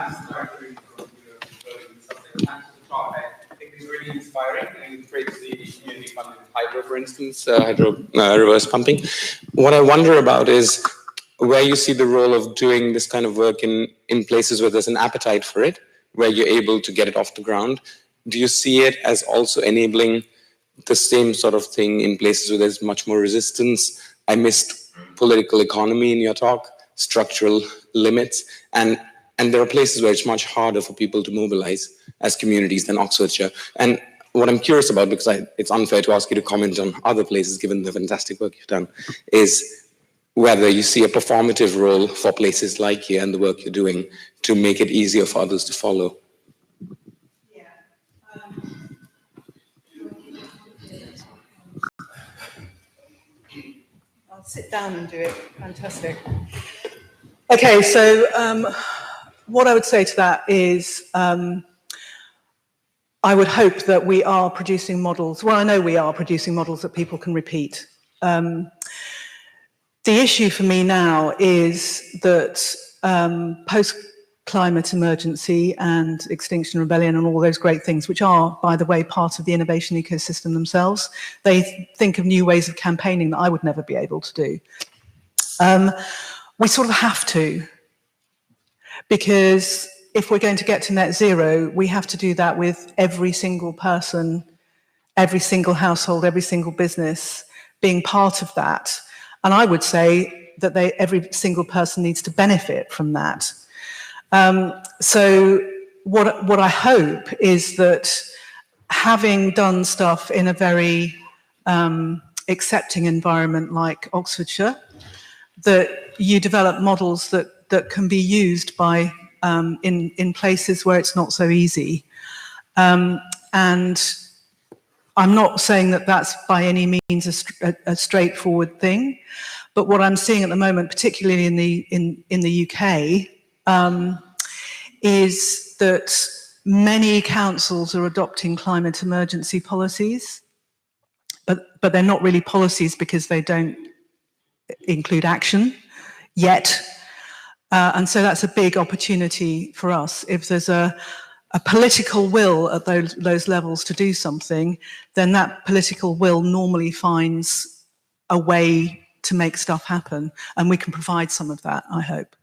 Matt's directory from something at the top, I think is really inspiring, and it creates the community funded hydro, for instance, hydro reverse pumping. What I wonder about is where you see the role of doing this kind of work in places where there's an appetite for it, where you're able to get it off the ground. Do you see it as also enabling the same sort of thing in places where there's much more resistance? I missed political economy in your talk, structural limits, and there are places where it's much harder for people to mobilize as communities than Oxfordshire. And what I'm curious about, because it's unfair to ask you to comment on other places given the fantastic work you've done, is whether you see a performative role for places like here and the work you're doing to make it easier for others to follow. I'll sit down and do it. Fantastic. Okay, so what I would say to that is I would hope that we are producing models. Well, I know we are producing models that people can repeat. The issue for me now is that post-climate emergency and Extinction Rebellion and all those great things, which are, by the way, part of the innovation ecosystem themselves, they think of new ways of campaigning that I would never be able to do. We sort of have to, because if we're going to get to net zero, we have to do that with every single person, every single household, every single business being part of that. And I would say that every single person needs to benefit from that. So what I hope is that having done stuff in a very accepting environment like Oxfordshire, that you develop models that can be used by in places where it's not so easy. And I'm not saying that that's by any means a straightforward thing, but what I'm seeing at the moment, particularly in the UK, is that many councils are adopting climate emergency policies, but they're not really policies because they don't include action yet. And so that's a big opportunity for us. If there's a political will at those levels to do something, then that political will normally finds a way to make stuff happen. And we can provide some of that, I hope.